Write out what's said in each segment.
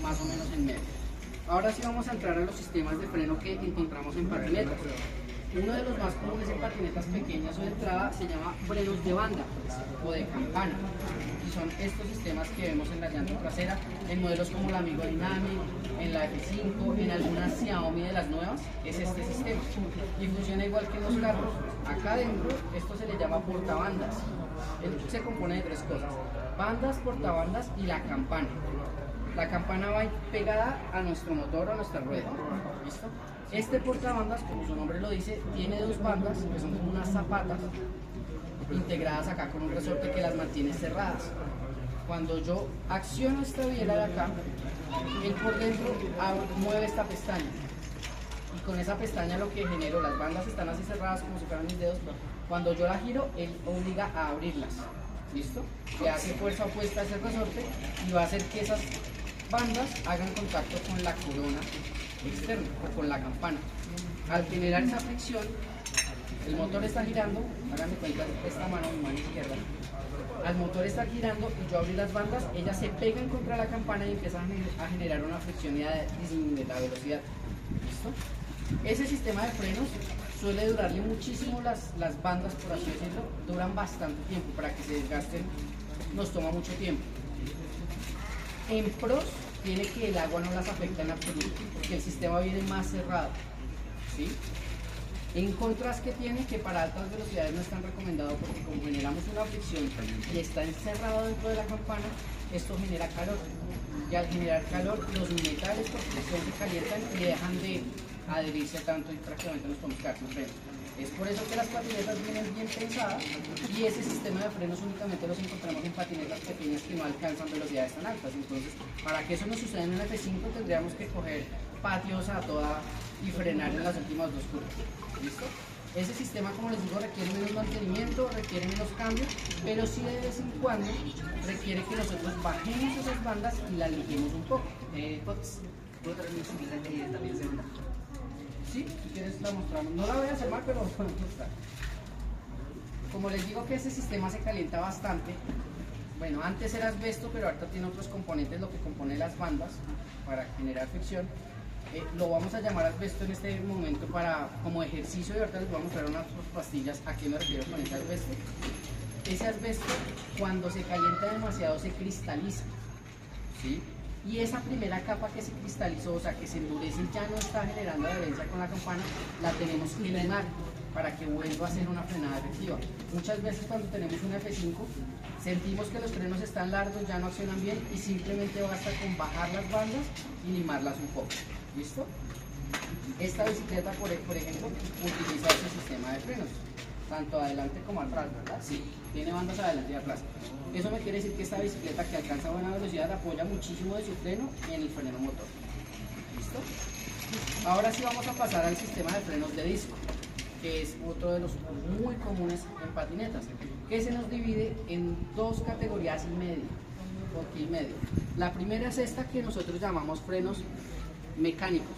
más o menos en medio. Ahora sí vamos a entrar a los sistemas de freno que encontramos en patinetas. Uno de los más comunes en patinetas pequeñas o de entrada se llama frenos de banda o de campana. Y son estos sistemas que vemos en la llanta trasera, en modelos como la Amigo Dynamic, en la F5, en algunas Xiaomi de las nuevas, es este sistema. Y funciona igual que en los carros. Acá adentro, esto se le llama portabandas. Él se compone de tres cosas: bandas, portabandas y la campana. La campana va pegada a nuestro motor o a nuestra rueda. ¿Listo? Este portabandas, como su nombre lo dice, tiene dos bandas que son como unas zapatas integradas acá con un resorte que las mantiene cerradas. Cuando yo acciono esta biela de acá, él por dentro mueve esta pestaña. Y con esa pestaña lo que genero, las bandas están así cerradas como si fueran mis dedos. Cuando yo la giro, él obliga a abrirlas. ¿Listo? Le hace fuerza opuesta a ese resorte y va a hacer que esas bandas hagan contacto con la corona externa o con la campana. Al generar esa fricción, el motor está girando, háganme cuenta, esta mano, mi mano izquierda, al motor está girando y yo abrí las bandas, ellas se pegan contra la campana y empiezan a generar una fricción y a disminuir la velocidad. ¿Listo? Ese sistema de frenos suele durarle muchísimo las bandas, por así decirlo, duran bastante tiempo. Para que se desgasten nos toma mucho tiempo. En pros tiene que el agua no las afecta en absoluto, porque el sistema viene más cerrado, ¿sí? En contras que tiene, que para altas velocidades no es tan recomendado, porque como generamos una fricción y está encerrado dentro de la campana, esto genera calor. Y al generar calor, los metales por fricción se calientan y dejan de adherirse tanto y prácticamente nos podemos quedar sin freno. Es por eso que las patinetas vienen bien pensadas y ese sistema de frenos únicamente los encontramos en patinetas pequeñas que no alcanzan velocidades tan altas. Entonces, para que eso nos suceda en un F5 tendríamos que coger patios a toda y frenar en las últimas dos curvas. ¿Listo? Ese sistema, como les digo, requiere menos mantenimiento, requiere menos cambios, pero sí de vez en cuando requiere que nosotros bajemos esas bandas y las lijemos un poco. ¿Puedo traer mi bicicleta y también hacer una? Sí, si quieres la mostramos. No la voy a hacer mal, pero voy a mostrar. Como les digo que ese sistema se calienta bastante. Bueno, antes era asbesto, pero ahorita tiene otros componentes, lo que compone las bandas para generar fricción. Lo vamos a llamar asbesto en este momento como ejercicio, y ahorita les voy a mostrar unas pastillas a qué me refiero con ese asbesto. Ese asbesto, cuando se calienta demasiado, se cristaliza, ¿sí? Y esa primera capa que se cristalizó, o sea, que se endurece y ya no está generando adherencia con la campana, la tenemos que limar para que vuelva a ser una frenada efectiva. Muchas veces cuando tenemos un F5, sentimos que los frenos están largos, ya no accionan bien y simplemente basta con bajar las bandas y limarlas un poco. ¿Listo? Esta bicicleta, por ejemplo, utiliza ese sistema de frenos, tanto adelante como atrás, ¿verdad? Sí, tiene bandas adelante y atrás. Eso me quiere decir que esta bicicleta, que alcanza buena velocidad, apoya muchísimo de su freno en el freno motor. ¿Listo? Ahora sí vamos a pasar al sistema de frenos de disco, que es otro de los muy comunes en patinetas, que se nos divide en dos categorías y medio. La primera es esta que nosotros llamamos frenos mecánicos.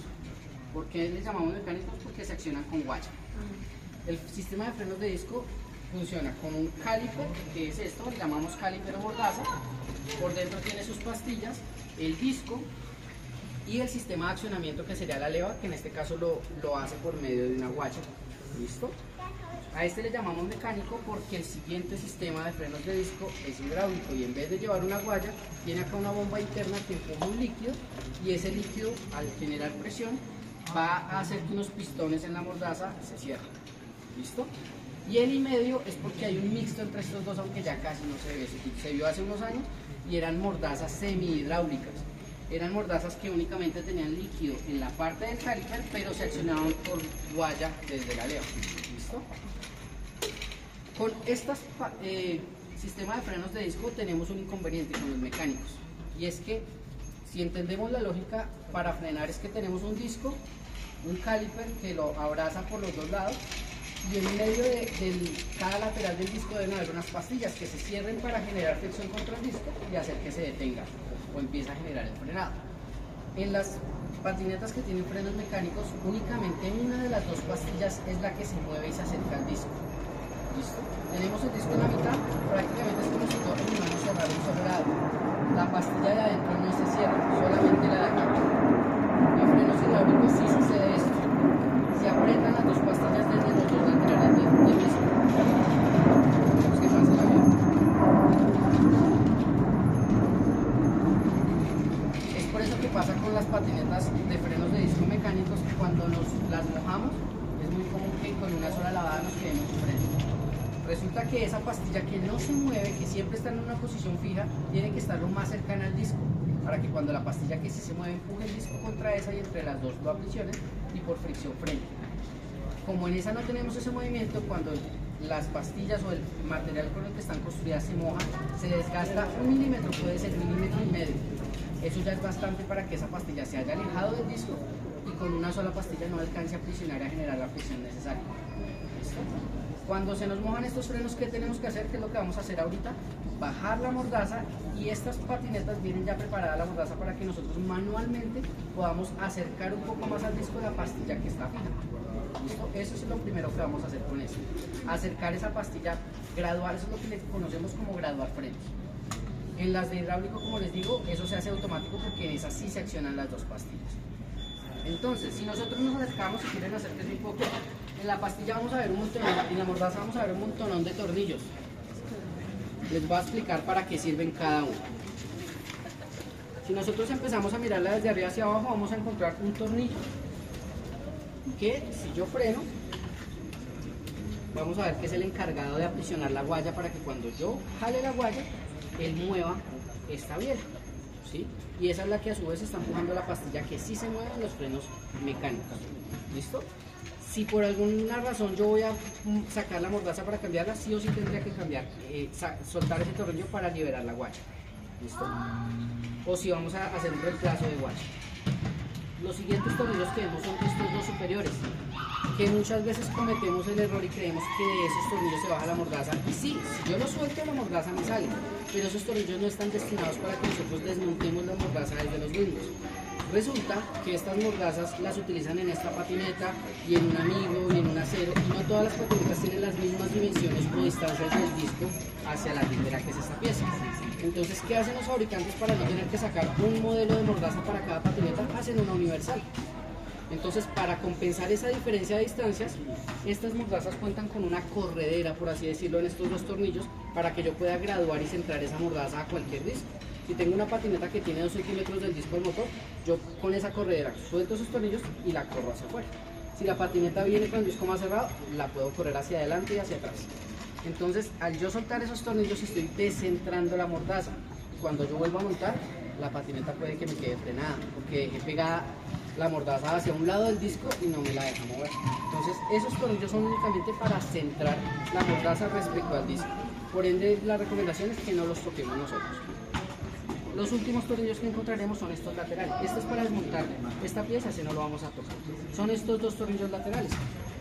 ¿Por qué les llamamos mecánicos? Porque se accionan con guaya. El sistema de frenos de disco funciona con un caliper, que es esto, le llamamos caliper o mordaza. Por dentro tiene sus pastillas, el disco y el sistema de accionamiento, que sería la leva, que en este caso lo hace por medio de una guaya. ¿Listo? A este le llamamos mecánico porque el siguiente sistema de frenos de disco es hidráulico, y en vez de llevar una guaya, tiene acá una bomba interna que empuja un líquido, y ese líquido, al generar presión, va a hacer que unos pistones en la mordaza se cierren. ¿Listo? Y el y medio es porque hay un mixto entre estos dos, aunque ya casi no se ve. Se vio hace unos años y eran mordazas semi-hidráulicas. Eran mordazas que únicamente tenían líquido en la parte del caliper, pero se accionaban por guaya desde la leva. ¿Listo? Con estos sistemas de frenos de disco tenemos un inconveniente con los mecánicos, y es que si entendemos la lógica, para frenar es que tenemos un disco, un caliper que lo abraza por los dos lados, y en medio de cada lateral del disco deben haber unas pastillas que se cierren para generar fricción contra el disco y hacer que se detenga o empiece a generar el frenado. En las patinetas que tienen frenos mecánicos, únicamente una de las dos pastillas es la que se mueve y se acerca al disco. ¿Listo? Tenemos el disco en la mitad, prácticamente es como si todo mi mano cerrara un solo lado. La pastilla de adentro no se cierra, solamente la de pasa con las patinetas de frenos de disco mecánicos, que cuando las mojamos, es muy común que con una sola lavada nos quedemos sin freno. Resulta que esa pastilla que no se mueve, que siempre está en una posición fija, tiene que estar lo más cercana al disco, para que cuando la pastilla que sí se mueve empuje el disco contra esa y entre las dos lo aprisionen y por fricción frene. Como en esa no tenemos ese movimiento, cuando las pastillas o el material con el que están construidas se moja, se desgasta 1 milímetro, puede ser 1,5 milímetros. Eso ya es bastante para que esa pastilla se haya alejado del disco y con una sola pastilla no alcance a presionar y a generar la presión necesaria. ¿Listo? Cuando se nos mojan estos frenos, ¿qué tenemos que hacer? ¿Qué es lo que vamos a hacer ahorita? Bajar la mordaza, y estas patinetas vienen ya preparada la mordaza para que nosotros manualmente podamos acercar un poco más al disco la pastilla que está fija. ¿Listo? Eso es lo primero que vamos a hacer con esto. Acercar esa pastilla gradual, eso es lo que le conocemos como graduar frenos. En las de hidráulico, como les digo, eso se hace automático porque en esas sí se accionan las dos pastillas. Entonces, si nosotros nos acercamos, si quieren acercarse un poco, en la pastilla vamos a ver un montón, en la mordaza vamos a ver un montonón de tornillos. Les voy a explicar para qué sirven cada uno. Si nosotros empezamos a mirarla desde arriba hacia abajo, vamos a encontrar un tornillo que, si yo freno, vamos a ver que es el encargado de aprisionar la guaya para que cuando yo jale la guaya, él mueva esta biela, ¿sí? Y esa es la que a su vez está empujando la pastilla que sí se mueve en los frenos mecánicos. ¿Listo? Si por alguna razón yo voy a sacar la mordaza para cambiarla, sí o sí tendría que cambiar, soltar ese tornillo para liberar la guaya. ¿Listo? O si vamos a hacer un reemplazo de guaya. Los siguientes tornillos que vemos son estos dos superiores, que muchas veces cometemos el error y creemos que de esos tornillos se baja la mordaza. Y sí, si yo lo suelto, la mordaza me sale, pero esos tornillos no están destinados para que nosotros desmontemos la mordaza desde los mismos. Resulta que estas mordazas las utilizan en esta patineta y en un Amigo y en un Acero, y no todas las patinetas tienen las mismas dimensiones o distancias del disco hacia la litera que es esta pieza. Entonces, ¿qué hacen los fabricantes para no tener que sacar un modelo de mordaza para cada patineta? Hacen una universal. Entonces, para compensar esa diferencia de distancias, estas mordazas cuentan con una corredera, por así decirlo, en estos dos tornillos, para que yo pueda graduar y centrar esa mordaza a cualquier disco. Si tengo una patineta que tiene 2 centímetros del disco del motor, yo con esa corredera suelto esos tornillos y la corro hacia afuera. Si la patineta viene con el disco más cerrado, la puedo correr hacia adelante y hacia atrás. Entonces, al yo soltar esos tornillos, estoy descentrando la mordaza. Cuando yo vuelvo a montar, la patineta puede que me quede frenada, porque dejé pegada la mordaza hacia un lado del disco y no me la deja mover. Entonces, esos tornillos son únicamente para centrar la mordaza respecto al disco. Por ende, la recomendación es que no los toquemos nosotros. Los últimos tornillos que encontraremos son estos laterales. Esto es para desmontar esta pieza, si no lo vamos a tocar. Son estos dos tornillos laterales.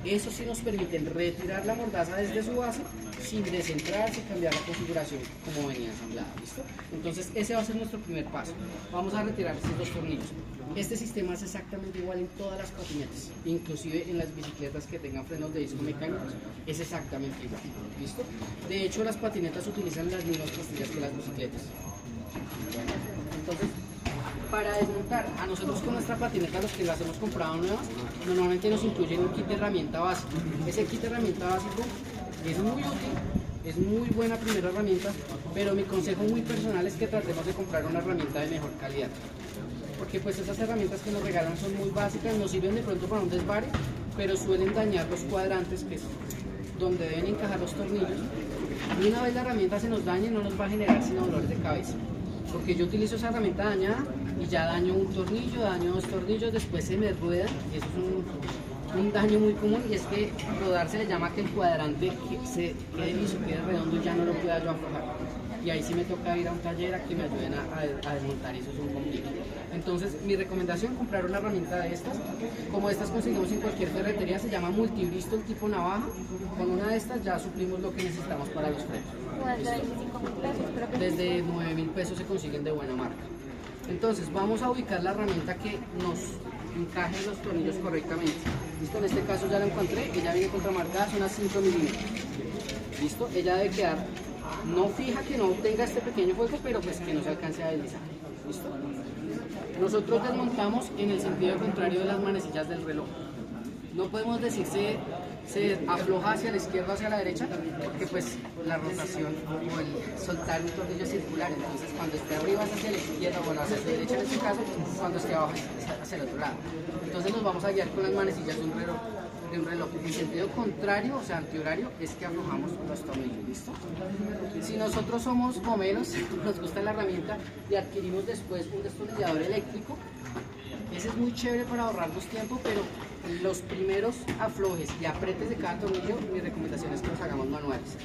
Eso sí nos permiten retirar la mordaza desde su base sin descentrarse y cambiar la configuración como venía ensamblada. ¿Listo? Entonces ese va a ser nuestro primer paso. Vamos a retirar estos dos tornillos. Este sistema es exactamente igual en todas las patinetas, inclusive en las bicicletas que tengan frenos de disco mecánicos, es exactamente igual. ¿Listo? De hecho, las patinetas utilizan las mismas pastillas que las bicicletas. Entonces, para desmontar, a nosotros con nuestra patineta, los que las hemos comprado nuevas, normalmente nos incluyen un kit de herramienta básico. Ese kit de herramienta básico es muy útil, es muy buena primera herramienta, pero mi consejo muy personal es que tratemos de comprar una herramienta de mejor calidad. Porque pues esas herramientas que nos regalan son muy básicas, nos sirven de pronto para un desvare, pero suelen dañar los cuadrantes, que es donde deben encajar los tornillos. Y una vez la herramienta se nos dañe, no nos va a generar sino dolores de cabeza. Porque yo utilizo esa herramienta dañada y ya daño un tornillo, daño 2 tornillos, después se me rueda, y eso es un daño muy común, y es que rodar se le llama que el cuadrante se quede liso, quede redondo y ya no lo pueda yo aflojar. Y ahí sí me toca ir a un taller a que me ayuden a desmontar, y eso es un complique. Entonces, mi recomendación es comprar una herramienta de estas. Como estas conseguimos en cualquier ferretería, se llama multibristol tipo navaja. Con una de estas ya suplimos lo que necesitamos para los frenos. Desde 25.000 pesos, creo que Desde 9.000 pesos se consiguen de buena marca. Entonces, vamos a ubicar la herramienta que nos encaje los tornillos correctamente. ¿Listo? En este caso ya la encontré, ella viene contramarcada, son unas 5 milímetros. ¿Listo? Ella debe quedar no fija, que no tenga este pequeño hueco, pero pues que no se alcance a deslizar. ¿Listo? Nosotros desmontamos en el sentido contrario de las manecillas del reloj. No podemos decirse se afloja hacia la izquierda o hacia la derecha, porque pues la rotación o el soltar un tornillo circular, entonces cuando esté arriba es hacia la izquierda, bueno, hacia la derecha en este caso, cuando esté abajo es hacia el otro lado. Entonces nos vamos a guiar con las manecillas de un reloj. En sentido contrario, o sea, antihorario, es que aflojamos los tornillos, ¿listo? Si nosotros somos gomeros, nos gusta la herramienta y adquirimos después un destornillador eléctrico, ese es muy chévere para ahorrarnos tiempo, pero los primeros aflojes y apretes de cada tornillo, mi recomendación es que los hagamos manuales,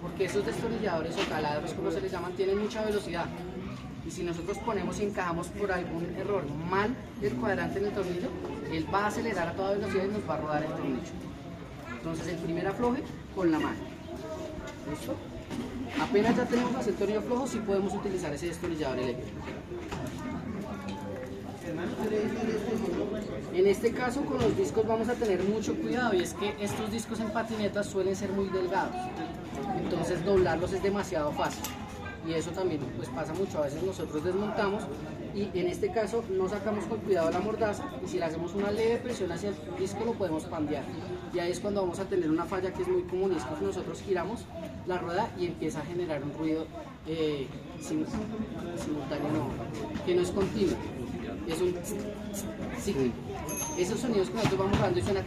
porque esos destornilladores o taladros, como se les llaman, tienen mucha velocidad. Y si nosotros ponemos y encajamos por algún error mal el cuadrante en el tornillo, él va a acelerar a toda velocidad y nos va a rodar el tornillo. Entonces el primer afloje con la mano. ¿Listo? Apenas ya tenemos el tornillo flojo, sí podemos utilizar ese destornillador eléctrico. En este caso con los discos vamos a tener mucho cuidado, y es que estos discos en patinetas suelen ser muy delgados. Entonces doblarlos es demasiado fácil. Y eso también pues pasa mucho, a veces nosotros desmontamos y en este caso no sacamos con cuidado la mordaza, y si le hacemos una leve presión hacia el disco lo podemos pandear, y ahí es cuando vamos a tener una falla que es muy común, y es que nosotros giramos la rueda y empieza a generar un ruido simultáneo, que no es continuo, es un signo. Esos sonidos que nosotros vamos dando y suena.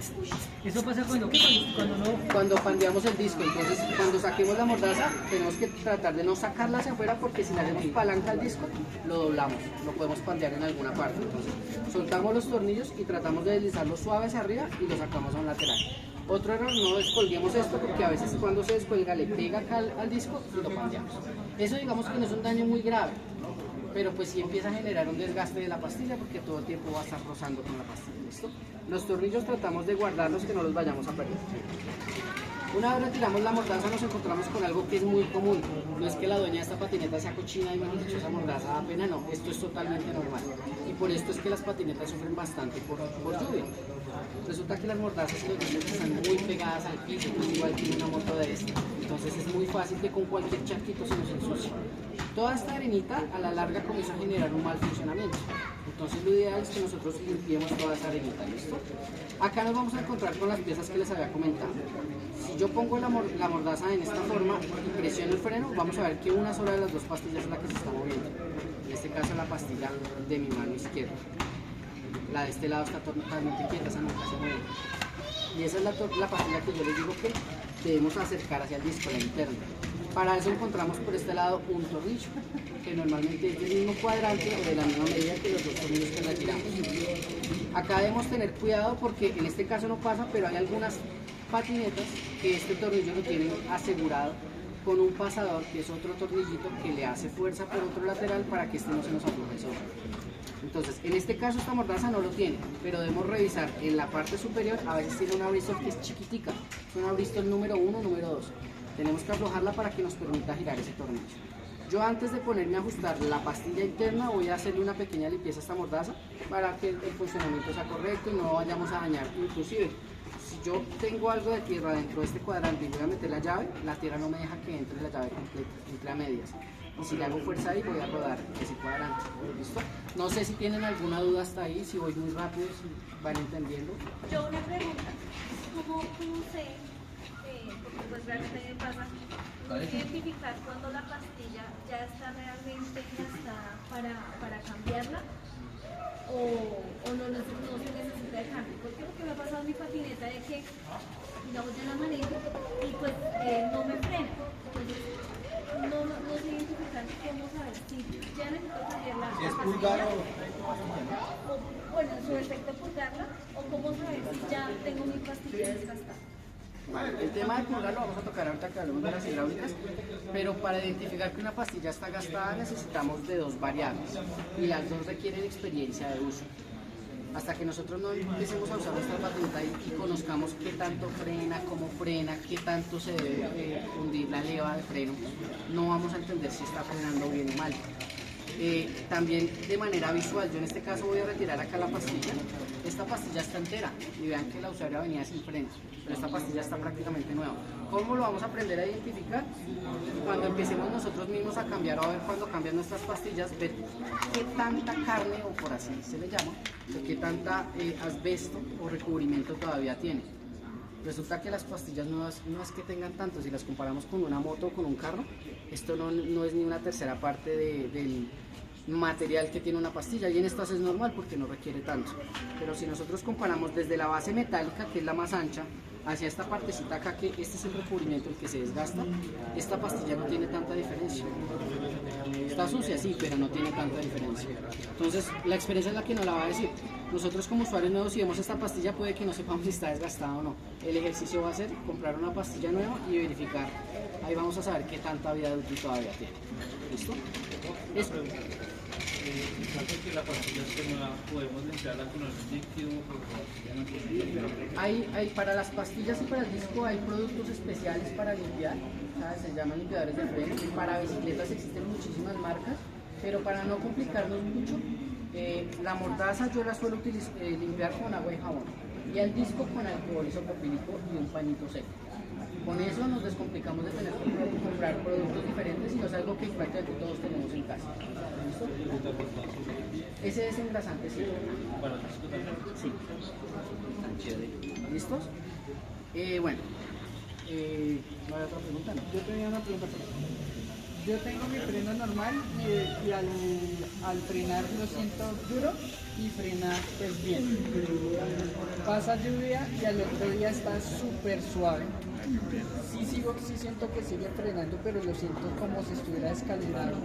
Eso pasa cuando pandeamos el disco. Entonces cuando saquemos la mordaza tenemos que tratar de no sacarla hacia afuera, porque si le hacemos palanca al disco lo doblamos, lo podemos pandear en alguna parte. Entonces soltamos los tornillos y tratamos de deslizarlo suave hacia arriba y lo sacamos a un lateral. Otro error, no descolguemos esto, porque a veces cuando se descuelga le pega acá al disco y lo pandeamos. Eso digamos que no es un daño muy grave, pero pues sí empieza a generar un desgaste de la pastilla, porque todo el tiempo va a estar rozando con la pastilla, ¿listo? Los tornillos tratamos de guardarlos, que no los vayamos a perder. Una vez retiramos la mordaza nos encontramos con algo que es muy común. No es que la dueña de esta patineta sea cochina y mejor dicho esa mordaza da pena, no, esto es totalmente normal. Y por esto es que las patinetas sufren bastante por lluvia. Resulta que las mordazas y los dientes están muy pegadas al piso, pues igual tiene una moto de esta. Entonces es muy fácil que con cualquier charquito se nos ensucie. Toda esta arenita a la larga comienza a generar un mal funcionamiento. Entonces lo ideal es que nosotros limpiemos toda esa arenita, ¿listo? Acá nos vamos a encontrar con las piezas que les había comentado. Si yo pongo la mordaza en esta forma y presiono el freno, vamos a ver que una sola de las dos pastillas es la que se está moviendo. En este caso la pastilla de mi mano izquierda. La de este lado está totalmente quieta, esa nunca se mueve. Y esa es la pastilla que yo les digo que debemos acercar hacia el disco, la interna. Para eso encontramos por este lado un tornillo, que normalmente es del mismo cuadrante o de la misma medida que los dos tornillos que la tiramos. Acá debemos tener cuidado, porque en este caso no pasa, pero hay algunas patinetas que este tornillo lo tienen asegurado con un pasador, que es otro tornillito que le hace fuerza por otro lateral para que este no se nos afloje solo. Entonces, en este caso esta mordaza no lo tiene, pero debemos revisar en la parte superior. A veces tiene una Bristol que es chiquitica, es una Bristol número 1, número 2. Tenemos que aflojarla para que nos permita girar ese tornillo. Yo antes de ponerme a ajustar la pastilla interna voy a hacerle una pequeña limpieza a esta mordaza para que el funcionamiento sea correcto y no vayamos a dañar. Inclusive, si yo tengo algo de tierra dentro de este cuadrante y voy a meter la llave, la tierra no me deja que entre la llave completa, entre a medias. Y si le hago fuerza ahí, voy a rodar ese cuadrante. ¿Listo? No sé si tienen alguna duda hasta ahí, si voy muy rápido, si van entendiendo. Yo una pregunta, ¿cómo sé, porque pues realmente me pasa, identificar cuando la pastilla ya está realmente gastada para cambiarla o no se necesita de cambio? Porque lo que me ha pasado en mi patineta es que, digamos, yo la manejo y pues no me frena. Entonces, no sé identificar cómo saber si ya necesito cambiarla. Si es pulgar bueno, en su efecto pulgarla, o cómo saber si ya tengo mi pastilla desgastada. Bueno, el tema de pulgar lo vamos a tocar ahorita que hablamos de las hidráulicas, pero para identificar que una pastilla está gastada necesitamos de dos variables, y las dos requieren experiencia de uso. Hasta que nosotros no empecemos a usar nuestra patineta y conozcamos qué tanto frena, cómo frena, qué tanto se debe hundir la leva de freno, no vamos a entender si está frenando bien o mal. También de manera visual, yo en este caso voy a retirar acá la pastilla. Esta pastilla está entera y vean que la usuaria venía sin frenos, pero esta pastilla está prácticamente nueva. ¿Cómo lo vamos a aprender a identificar? Cuando empecemos nosotros mismos a cambiar, o a ver cuando cambian nuestras pastillas, ver qué tanta carne, o por así se le llama, o qué tanta asbesto o recubrimiento todavía tiene. Resulta que las pastillas nuevas no es que tengan tanto, si las comparamos con una moto o con un carro, esto no es ni una tercera parte del material que tiene una pastilla, y en estas es normal porque no requiere tanto. Pero si nosotros comparamos desde la base metálica, que es la más ancha, hacia esta partecita acá, que este es el recubrimiento el que se desgasta, esta pastilla no tiene tanta diferencia. Está sucia, sí, pero no tiene tanta diferencia. Entonces, la experiencia es la que nos la va a decir. Nosotros como usuarios nuevos, si vemos esta pastilla, puede que no sepamos si está desgastada o no. El ejercicio va a ser comprar una pastilla nueva y verificar. Ahí vamos a saber qué tanta vida útil todavía tiene. ¿Listo? Esto. En caso de que la pastilla esté nueva, ¿podemos limpiarla con algún líquido? Para las pastillas y para el disco hay productos especiales para limpiar, ¿sabes? Se llaman limpiadores de freno. Para bicicletas existen muchísimas marcas, pero para no complicarnos mucho, la mordaza yo la suelo limpiar con agua y jabón, y el disco con alcohol isopropílico y un pañito seco. Con eso nos descomplicamos de tener que comprar productos diferentes, y no es algo que prácticamente todos tenemos en casa. ¿Listo? Ese es engrasante, ¿sí? Para el disco también. Sí. Tan chévere. ¿Listos? Bueno, ¿no hay otra pregunta? No. Yo tenía una pregunta. Yo tengo mi freno normal y al frenar lo siento duro y frena pues bien. Pasa lluvia y al otro día está súper suave. Sí siento que sigue frenando, pero lo siento como si estuviera descalibrado.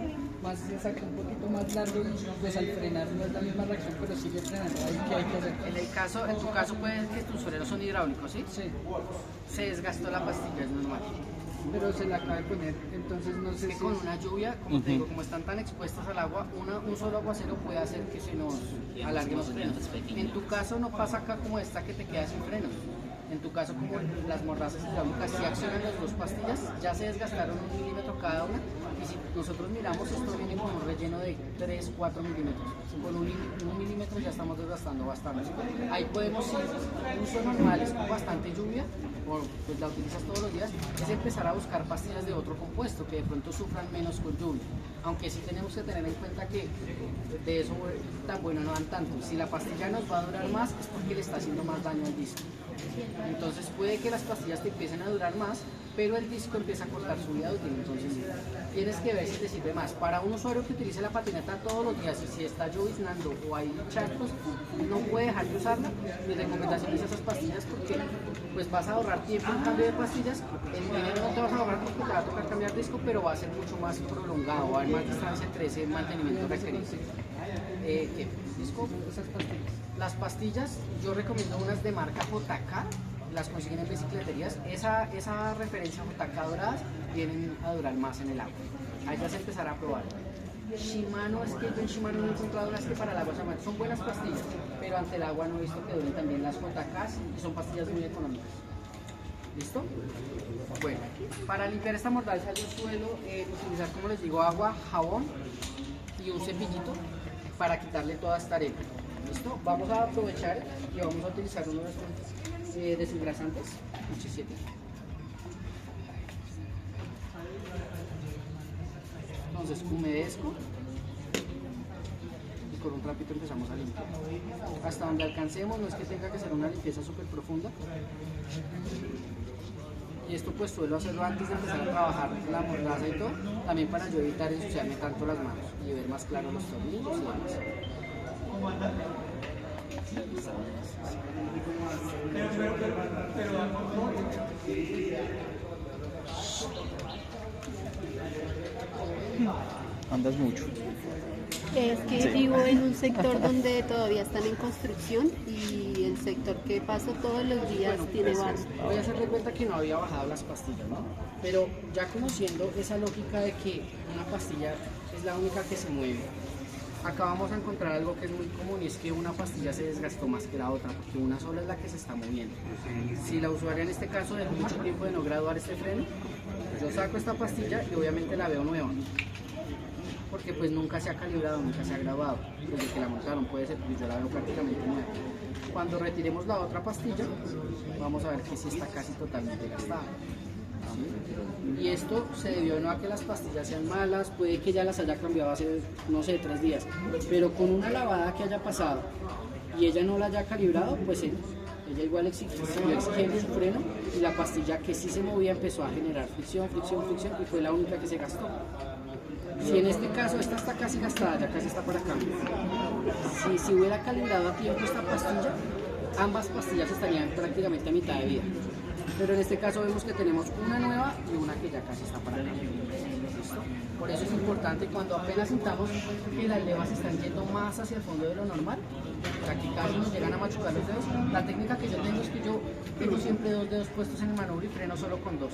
Más exacto, un poquito más largo, pues al frenar no es la misma reacción, pero sigue frenando. ¿Qué hay que hacer? En tu caso puede que tus frenos son hidráulicos, ¿sí? Sí, Se desgastó la pastilla, es normal. pero se la acaba de poner, entonces no sé Es que si... con una lluvia, como te digo, como están tan expuestas al agua, un solo aguacero puede hacer que se nos alarguen los frenos. En tu caso no pasa acá como esta que te queda sin frenos. En tu caso, como las mordazas hidráulicas, si accionan las dos pastillas, ya se desgastaron 1 milímetro cada una, y si nosotros miramos, esto viene con un relleno de 3-4 milímetros. Con un milímetro ya estamos desgastando bastante. Ahí podemos, si uso normal es con bastante lluvia, o pues la utilizas todos los días, es empezar a buscar pastillas de otro compuesto que de pronto sufran menos con lluvia. Aunque sí tenemos que tener en cuenta que de eso tan bueno no dan tanto. Si la pastilla nos va a durar más, es porque le está haciendo más daño al disco. Entonces puede que las pastillas te empiecen a durar más, pero el disco empieza a cortar su vida útil. Entonces tienes que ver si te sirve más. Para un usuario que utilice la patineta todos los días, y si está lloviznando o hay charcos, no puede dejar de usarla. Mi recomendación es esas pastillas, porque pues vas a ahorrar tiempo en cambio de pastillas. El dinero no te vas a ahorrar porque te va a tocar cambiar disco, pero va a ser mucho más prolongado, va a haber más distancia entre ese mantenimiento requerido. ¿Qué? ¿Disco? Esas pastillas. Las pastillas, yo recomiendo unas de marca JK, las consiguen en bicicleterías. Esa referencia JK doradas vienen a durar más en el agua. Ahí ya se empezará a probar. Shimano, es que yo en Shimano no he encontrado las que para el agua son buenas pastillas, pero ante el agua no he visto que duren también las JKs, y son pastillas muy económicas. ¿Listo? Bueno, para limpiar esta mordaza yo suelo utilizar, como les digo, agua, jabón y un cepillito para quitarle toda esta arena. ¿Listo? Vamos a aprovechar y vamos a utilizar uno de estos desengrasantes, H7. Entonces humedezco y con un trapito empezamos a limpiar. Hasta donde alcancemos, no es que tenga que ser una limpieza súper profunda. Y esto pues suelo hacerlo antes de empezar a trabajar la mordaza y todo, también para yo evitar ensuciarme tanto las manos y ver más claro los tornillos y demás. Andas mucho. Es que vivo en un sector donde todavía están en construcción, y el sector que paso todos los días tiene barro. Voy a hacerle cuenta que no había bajado las pastillas, ¿no? Pero ya conociendo esa lógica de que una pastilla es la única que se mueve, acá vamos a encontrar algo que es muy común, y es que una pastilla se desgastó más que la otra, porque una sola es la que se está moviendo. Si la usuaria en este caso dejó mucho tiempo de no graduar este freno, yo saco esta pastilla y obviamente la veo nueva, porque pues nunca se ha calibrado, nunca se ha grabado, desde que la montaron puede ser, pues yo la veo prácticamente nueva. Cuando retiremos la otra pastilla, vamos a ver que sí está casi totalmente gastada. ¿Sí? Y esto se debió no a que las pastillas sean malas, puede que ya las haya cambiado hace, no sé, 3 días, pero con una lavada que haya pasado y ella no la haya calibrado, pues Ella igual siguió exigiendo su freno y la pastilla que sí se movía empezó a generar fricción y fue la única que se gastó. Si en este caso esta está casi gastada, ya casi está para cambio, si hubiera calibrado a tiempo esta pastilla, ambas pastillas estarían prácticamente a mitad de vida. Pero en este caso vemos que tenemos una nueva y una que ya casi está para cambio. ¿Listo? Por eso es importante cuando apenas sintamos que las levas están yendo más hacia el fondo de lo normal, o sea, que casi nos llegan a machucar los dedos. La técnica que yo tengo es que yo tengo siempre 2 dedos puestos en el manubrio y freno solo con 2.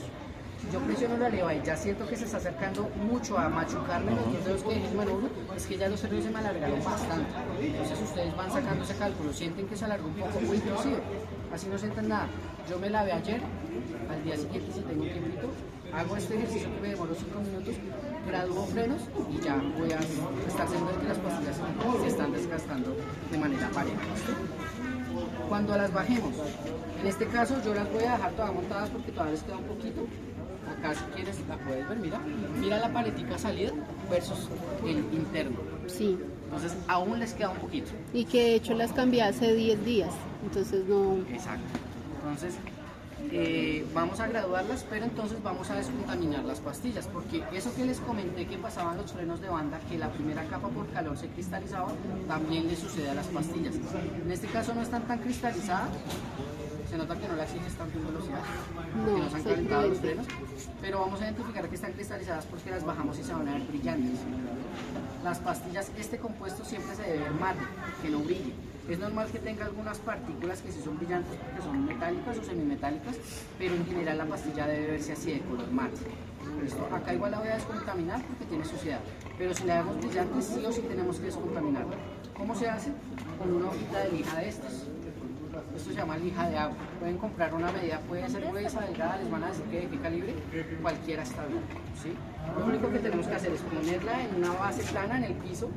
Si yo presiono la leva y ya siento que se está acercando mucho a machucarme los 2 dedos que dejé en el manubrio, es que ya los frenos se me alargaron bastante. Entonces ustedes van sacando ese cálculo, sienten que se alargó un poco o inclusive, así no sienten nada. Yo me lavé ayer, al día siguiente si tengo un tiempito, hago este ejercicio que me demoró 5 minutos, gradúo frenos y ya voy a estar seguro de que las pastillas se están desgastando de manera pareja. Cuando las bajemos, en este caso yo las voy a dejar todas montadas porque todavía les queda un poquito. Acá si quieres la puedes ver, mira la paletica salida versus el interno. Sí. Entonces aún les queda un poquito. Y que de hecho las cambié hace 10 días, entonces no... Exacto. Entonces vamos a graduarlas, pero entonces vamos a descontaminar las pastillas, porque eso que les comenté que pasaban los frenos de banda, que la primera capa por calor se cristalizaba, también le sucede a las pastillas. En este caso no están tan cristalizadas, se nota que no las exiges tanto en velocidad, que no se han calentado los frenos, pero vamos a identificar que están cristalizadas porque las bajamos y se van a ver brillantes. Las pastillas, este compuesto siempre se debe ver mate, que no brille. Es normal que tenga algunas partículas que sí son brillantes porque son metálicas o semimetálicas, pero en general la pastilla debe verse así de color mate. ¿Listo? Acá igual la voy a descontaminar porque tiene suciedad, pero si la vemos brillante sí o sí tenemos que descontaminarla. ¿Cómo se hace? Con una hojita de lija de estas. Esto se llama lija de agua. Pueden comprar una medida, puede ser gruesa, delgada, les van a decir que de qué calibre, cualquiera está bien, ¿sí? Lo único que tenemos que hacer es ponerla en una base plana en el piso,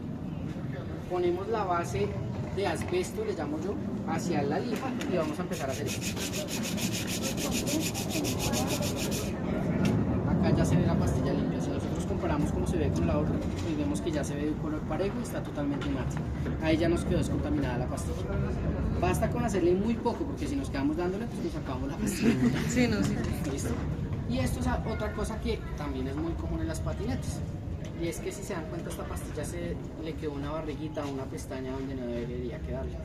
ponemos la base de asbesto, le llamo yo, hacia la lija y vamos a empezar a hacer esto. Acá ya se ve la pastilla limpia. Si nosotros comparamos cómo se ve con la otra, pues vemos que ya se ve de un color parejo y está totalmente mate. Ahí ya nos quedó descontaminada la pastilla. Basta con hacerle muy poco, porque si nos quedamos dándole, pues nos acabamos la pastilla. Sí, no, sí. ¿Listo? Y esto es otra cosa que también es muy común en las patinetas. Y es que si se dan cuenta, esta pastilla se le quedó una barriguita o una pestaña donde no debería quedarle.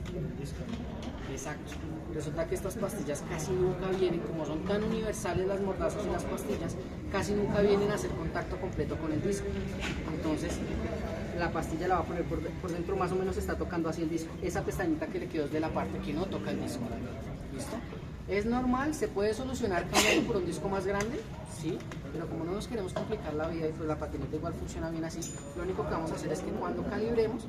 Exacto. Resulta que estas pastillas casi nunca vienen, como son tan universales las mordazas y las pastillas, casi nunca vienen a hacer contacto completo con el disco. Entonces, la pastilla la va a poner por dentro, más o menos está tocando así el disco. Esa pestañita que le quedó es de la parte que no toca el disco. ¿Listo? Es normal, se puede solucionar cambiando por un disco más grande, sí, pero como no nos queremos complicar la vida y pues la patineta igual funciona bien así, lo único que vamos a hacer es que cuando calibremos,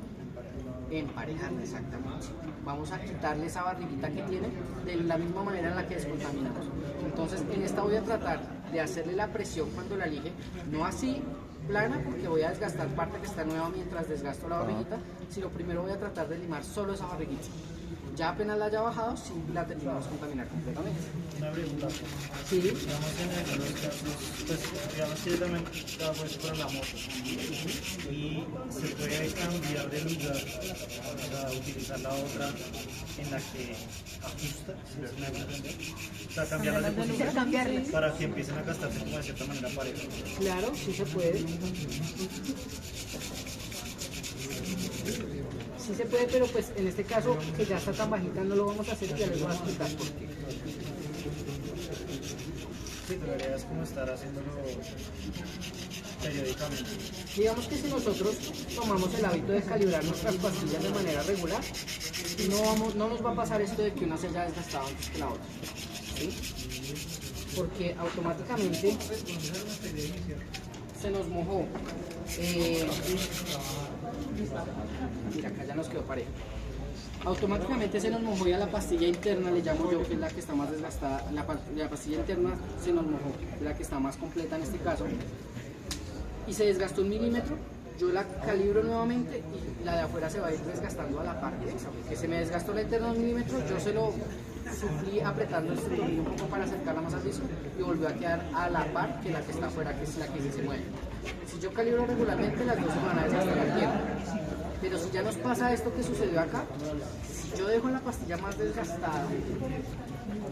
emparejarla exactamente. Vamos a quitarle esa barriguita que tiene de la misma manera en la que descontaminamos. Entonces en esta voy a tratar de hacerle la presión cuando la ligue, no así plana porque voy a desgastar parte que está nueva mientras desgasto la barriguita, sino primero voy a tratar de limar solo esa barriguita. Ya apenas la haya bajado, sí la terminamos de contaminar completamente. Una pregunta. Sí. Digamos en algunos casos, pues digamos que yo también hago eso con la moto. Y se puede cambiar de lugar para utilizar la otra en la que ajusta, si me hago entender. O sea, cambiarlas de posición para que empiecen a gastarse como de cierta manera pareja. Claro, sí se puede. Sí se puede, pero pues en este caso que ya está tan bajita no lo vamos a hacer y ya les voy a explicar por qué. Sí, deberías como estar haciéndolo periódicamente. Digamos que si nosotros tomamos el hábito de calibrar nuestras pastillas de manera regular, no nos va a pasar esto de que una se haya desgastado antes que la otra, ¿sí? Porque automáticamente se nos mojó. Mira, acá ya nos quedó parejo. Automáticamente se nos mojó ya la pastilla interna, le llamo yo, que es la que está más desgastada. La pastilla interna se nos mojó, es la que está más completa en este caso. Y se desgastó 1 milímetro. Yo la calibro nuevamente y la de afuera se va a ir desgastando a la par de esa. Que se me desgastó la interna 1 milímetro, yo se lo sufrí apretando este tornillo un poco para acercarla más al disco y volvió a quedar a la par que la que está afuera, que es la que sí se mueve. Si yo calibro regularmente, las dos se van a desgastar al tiempo. Pero si ya nos pasa esto que sucedió acá, si yo dejo la pastilla más desgastada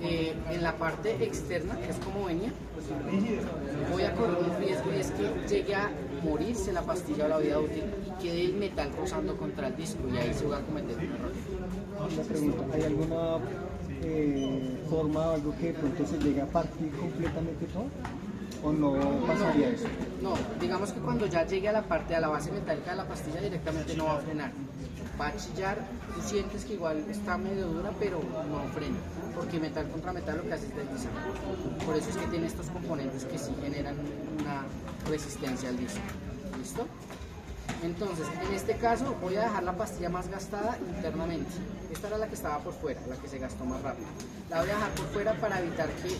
en la parte externa, que es como venía, voy a correr un riesgo y es que llegue a morirse la pastilla o la vida útil y quede el metal rozando contra el disco y ahí se va a cometer un error. Una pregunta, ¿hay alguna forma o algo que de pronto se llegue a partir completamente todo? ¿O no pasaría eso? No, digamos que cuando ya llegue a la parte, a la base metálica de la pastilla, directamente no va a frenar. Va a chillar, tú sientes que igual está medio dura, pero no frena, porque metal contra metal lo que hace es deslizar. Por eso es que tiene estos componentes que sí generan una resistencia al disco. ¿Listo? Entonces, en este caso voy a dejar la pastilla más gastada internamente. Esta era la que estaba por fuera, la que se gastó más rápido. La voy a dejar por fuera para evitar que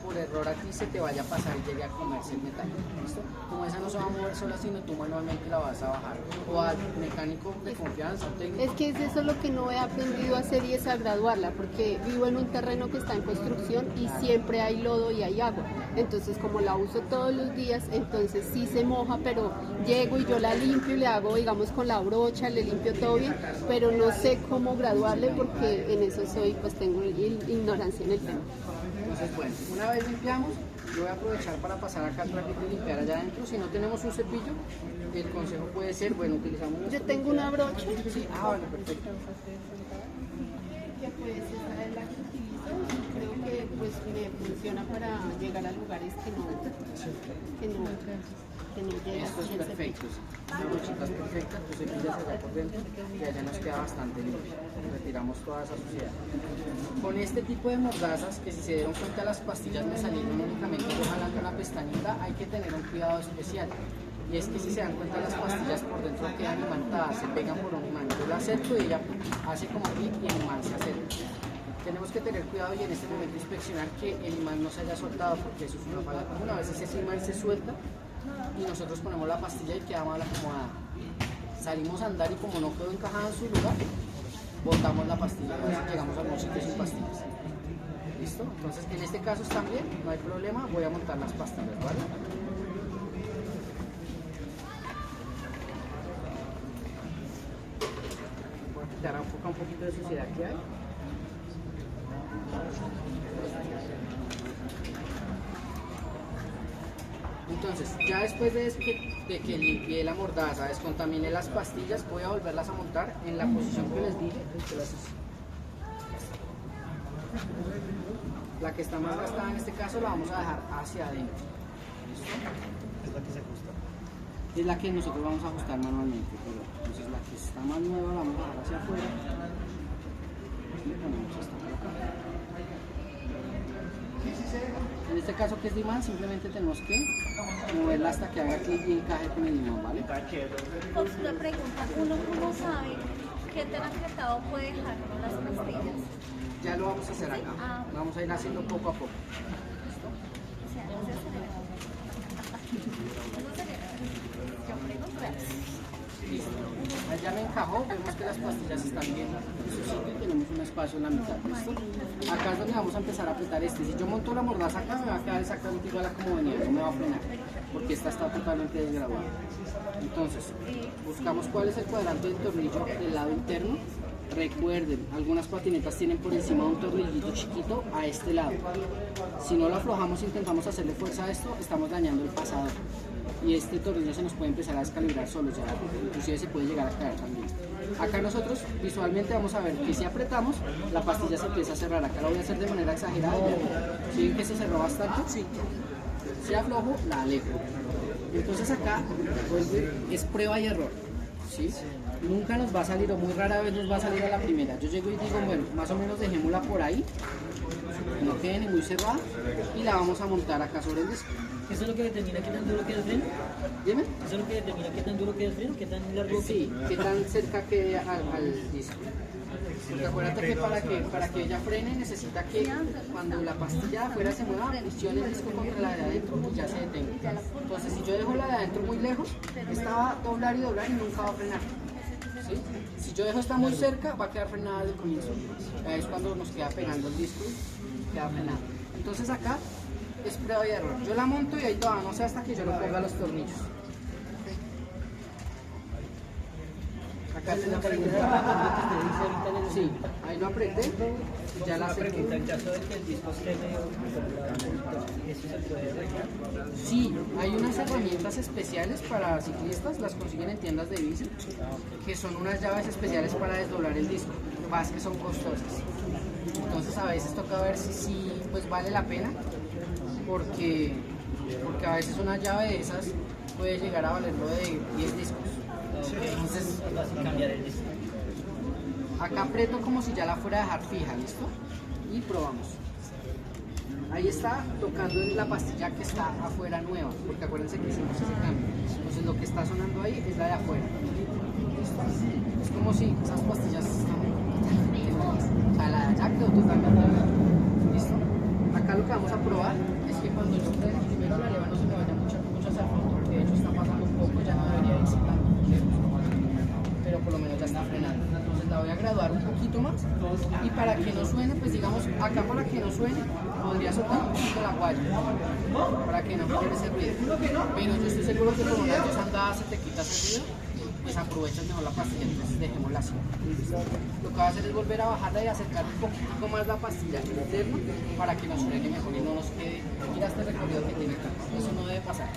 por error aquí se te vaya a pasar y llegue a comerse el metal. ¿Listo? Como esa no se va a mover sola, sino tú manualmente la vas a bajar. O al mecánico de confianza, un técnico. Es que es eso lo que no he aprendido a hacer y es a graduarla, porque vivo en un terreno que está en construcción y siempre hay lodo y hay agua. Entonces, como la uso todos los días, entonces sí se moja, pero llego y yo la limpio y le hago, digamos, con la brocha, le limpio todo bien, pero no sé cómo graduarle porque en eso pues tengo ignorancia en el tema. Entonces, bueno, una vez limpiamos, yo voy a aprovechar para pasar acá al traquito y limpiar allá adentro. Si no tenemos un cepillo, el consejo puede ser, bueno, utilizamos... Yo tengo una brocha. Sí, vale, perfecto. Que pues esa es la que utilizo y creo que pues me funciona para llegar a lugares que no llegan. Esto es perfecto, sí. La brochita es perfecta, tú cepillas acá por dentro y allá nos queda bastante limpio. Retiramos toda esa suciedad. Con este tipo de mordazas, que si se dieron cuenta las pastillas me salieron únicamente jalando la pestañita, hay que tener un cuidado especial. Y es que si se dan cuenta las pastillas por dentro quedan imantadas, se pegan por un imán. Yo la acerco y ella hace como clic y el imán se acerca. Tenemos que tener cuidado y en este momento inspeccionar que el imán no se haya soltado porque eso es una falla común. A veces ese imán se suelta y nosotros ponemos la pastilla y queda mal acomodada. Salimos a andar y como no quedó encajada en su lugar, botamos la pastilla, a veces llegamos a algún sitio sin pastillas. ¿Listo? Entonces en este caso están bien, no hay problema, voy a montar las pastillas, ¿vale? Voy a quitar un poquito de suciedad que hay. Entonces, ya después de que limpié la mordaza, descontaminé las pastillas, voy a volverlas a montar en la posición que les dije. La que está más gastada en este caso la vamos a dejar hacia adentro. ¿Listo? Es la que se ajusta. Es la que nosotros vamos a ajustar manualmente. Pero, entonces la que está más nueva la vamos a dejar hacia afuera. Y ponemos esta por acá. En este caso que es de imán, simplemente tenemos que moverla hasta que haga clic y encaje con el imán, ¿vale? Pues una pregunta, ¿uno cómo sabe qué tan apretado puede dejar las pastillas? Ya lo vamos a hacer acá. Lo vamos a ir haciendo poco a poco. O sea, no se acelera. No se acelera. Yo pregunto. Listo. Ya me encajó, vemos que las pastillas están bien en su sitio y tenemos un espacio en la mitad, ¿listo? Acá es donde vamos a empezar a apretar este. Si yo monto la mordaza acá, me va a quedar exactamente igual a como venía, no me va a frenar, porque esta está totalmente desgraduada. Entonces, buscamos cuál es el cuadrante del tornillo del lado interno. Recuerden, algunas patinetas tienen por encima un tornillito chiquito a este lado. Si no lo aflojamos, intentamos hacerle fuerza a esto, estamos dañando el pasador. Y este tornillo se nos puede empezar a descalibrar solo, ya, inclusive se puede llegar a caer también. Acá nosotros visualmente vamos a ver que si apretamos, la pastilla se empieza a cerrar. Acá lo voy a hacer de manera exagerada. ¿Sí ven que se cerró bastante? Sí. Si aflojo, la alejo. Entonces acá es prueba y error. ¿Sí? Nunca nos va a salir, o muy rara vez nos va a salir a la primera. Yo llego y digo, bueno, más o menos dejémosla por ahí, que no quede ni muy cerrada, y la vamos a montar acá sobre el disco. ¿Eso es lo que determina qué tan duro queda el freno? ¿Dime? ¿Eso es lo que determina qué tan duro queda el freno? ¿Qué tan largo? Sí, qué tan cerca quede al disco. Porque acuérdate que para que ella frene necesita que cuando la pastilla de afuera se mueva, funcione el disco contra la de adentro y ya se detenga. Entonces si yo dejo la de adentro muy lejos, esta va a doblar y doblar y nunca va a frenar. ¿Sí? Si yo dejo esta muy cerca, va a quedar frenada desde el comienzo. Es cuando nos queda pegando el disco y queda frenada. Entonces acá es prueba y error. Yo la monto y ahí todavía no sé hasta que yo le ponga los tornillos. Acá tenemos el sí, ahí lo apreté y ya la acerqué. En caso de que el disco esté medio, ¿eso se puede arreglar? Sí, hay unas herramientas especiales para ciclistas, las consiguen en tiendas de bici, que son unas llaves especiales para desdoblar el disco, lo que pasa es que son costosas. Entonces a veces toca ver si pues vale la pena, porque a veces una llave de esas puede llegar a valerlo de 10 discos. Entonces, Cambiar el disco. acá aprieto como si ya la fuera a dejar fija, ¿listo? Y probamos. Ahí está tocando la pastilla que está afuera nueva, porque acuérdense que hicimos ese cambio. Entonces lo que está sonando ahí es la de afuera. ¿Listo? Es como si esas pastillas están totalmente nuevas. O sea, la de allá quedó totalmente nueva. ¿Listo? Acá lo que vamos a probar es que cuando yo frene, primero la leva no se me vaya mucho hacia el fondo, porque de hecho está pasando un poco, ya no debería irse tanto. Pero por lo menos ya está frenando. Entonces la voy a graduar un poquito más y para que no suene, pues digamos, acá para que no suene, podría soltar un poquito la guaya para que no genere ese ruido. Pero yo estoy seguro que como las dos andadas se te quita ese ruido, pues aprovechas mejor la pastilla, entonces dejémosla así. Lo que voy a hacer es volver a bajarla y acercar un poquito más la pastilla interna para que nos suene mejor y no nos quede, mira este recorrido que tiene acá, eso no debe pasar.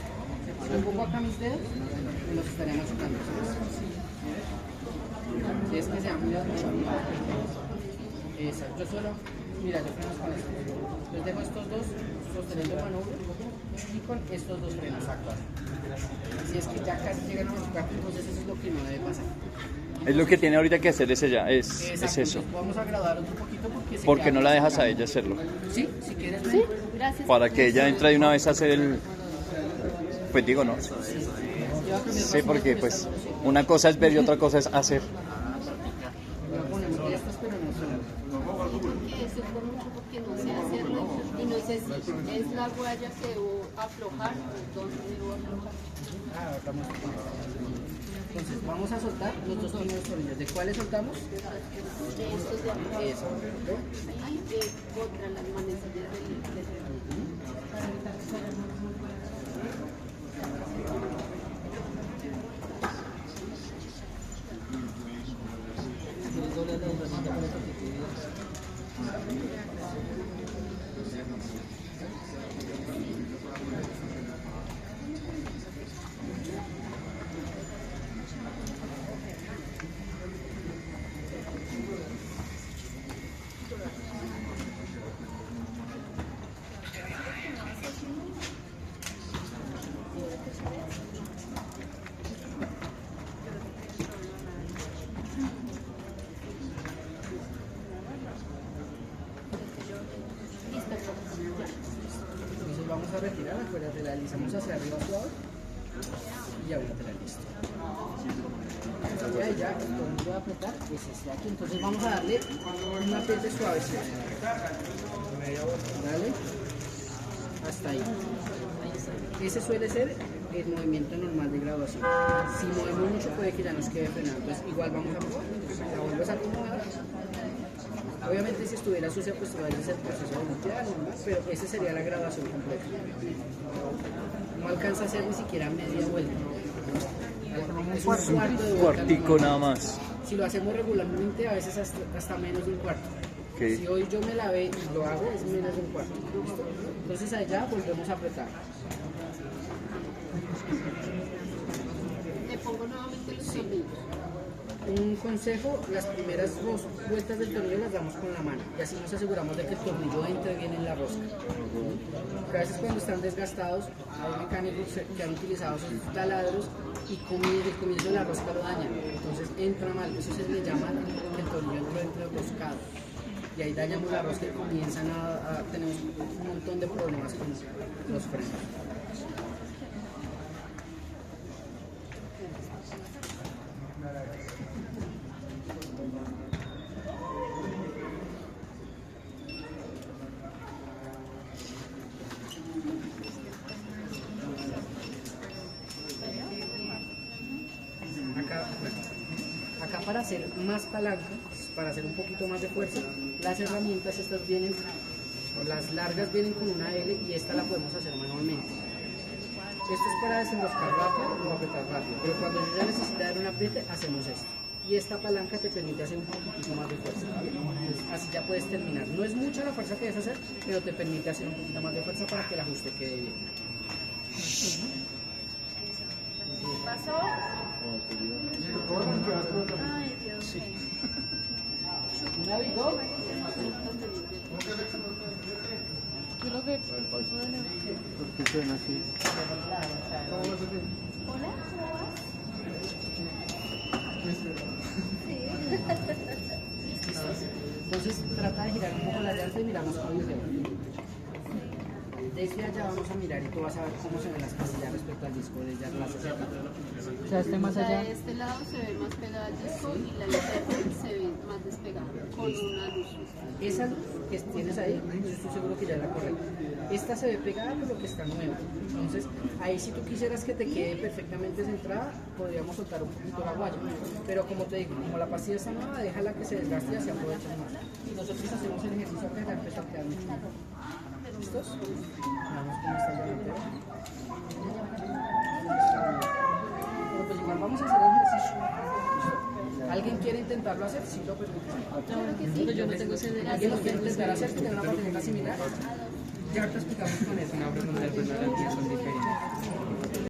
Si yo pongo acá mis dedos, me los estaría machucando. Si es que se han mirado mucho arriba. Exacto. Yo suelo, mira, yo freno con esto. Yo dejo estos dos sosteniendo el manubrio y con estos dos frenos actuales. Si es que ya casi llegan a machucar, entonces eso es lo que no debe pasar. Es lo que tiene ahorita que hacer ese ya, es Exacto, eso. entonces vamos a graduar un poquito Porque no la dejas a ella hacerlo. Sí, si quieres. Sí, gracias. Para que ella entre de una vez a hacer el... Pues digo, no. Sí, porque pues una cosa es ver y otra cosa es hacer. Ponemos estas, pero no son. Porque eso fue mucho porque no sé hacerlo y no sé si es la guaya que debo aflojar o dónde debo aflojar. Entonces vamos a soltar los dos primeros tornillos. ¿De cuáles soltamos? De estos de acá. Eso. Ahí contra las manecillas del Entonces vamos a retirar, acuérdate, la deslizamos hacia arriba suave y ahora te la listo. Ya, el tornillo va a apretar, es este aquí. Entonces vamos a darle un apriete suavecito. Dale, hasta ahí. Ese suele ser el movimiento normal de graduación. Si movemos mucho puede que ya nos quede frenado, entonces igual vamos a probar. La vuelves a acomodar. Obviamente si estuviera sucia pues todavía es el proceso de limpiar, normal, pero esa sería la graduación completa. No alcanza a hacer ni siquiera media vuelta. Es un cuarto de vuelta. Cuartico nada más. Si lo hacemos regularmente a veces hasta menos de un cuarto. Okay. Si hoy yo me lavé y lo hago es menos de un cuarto. ¿Listo? Entonces allá volvemos a apretar. Le pongo nuevamente los tornillos. Un consejo, las primeras dos vueltas del tornillo las damos con la mano y así nos aseguramos de que el tornillo entre bien en la rosca. Porque a veces cuando están desgastados hay mecánicos que han utilizado sus taladros y el comienzo de la rosca lo dañan, entonces entra mal, eso se le llama que el tornillo entra dentro del roscado y ahí dañamos la rosca y comienzan a tener un montón de problemas con los frenos. Acá para hacer más palanca, para hacer un poquito más de fuerza, las herramientas estas vienen, las largas vienen con una L y esta la podemos hacer manualmente. Esto es para desenroscar rápido o apretar rápido, pero cuando yo ya necesito dar un apriete, hacemos esto. y esta palanca te permite hacer un poquito más de fuerza, ¿vale? Entonces, así ya puedes terminar. No es mucha la fuerza que debes hacer, pero te permite hacer un poquito más de fuerza para que el ajuste quede bien. ¿Pasó? Ay, Dios mío. ¿Navigó? Porque suena así. Hola, ¿cómo vas? Sí. Entonces trata de girar un poco la llanta y miramos cómo se ve. Desde allá vamos a mirar y tú vas a ver cómo se ven las pastillas respecto al disco de jazz clase Z. O sea, este más O sea, allá. de este lado se ve más pegada al disco y la interna se ve más despegada con una luz. Esa luz que tienes ahí, yo estoy seguro que ya es la correcta. Esta se ve pegada pero que está nueva. Entonces, ahí si tú quisieras que te quede perfectamente centrada, podríamos soltar un poquito la guaya. Pero como te digo, como la pastilla está nueva, déjala que se desgaste y se aproveche más. Y nosotros hacemos el ejercicio acá y ya empezó a quedar mucho mejor. ¿Listos? Vamos con esta delantera. Pero pues igual vamos a hacer el ejercicio. ¿Alguien quiere intentarlo hacer? Sí, lo permite. Claro que sí. Yo no tengo ¿Alguien lo quiere intentar hacer? ¿Tiene una patineta similar? Ya te explicamos con eso. Una pregunta, el freno de las vías son diferentes.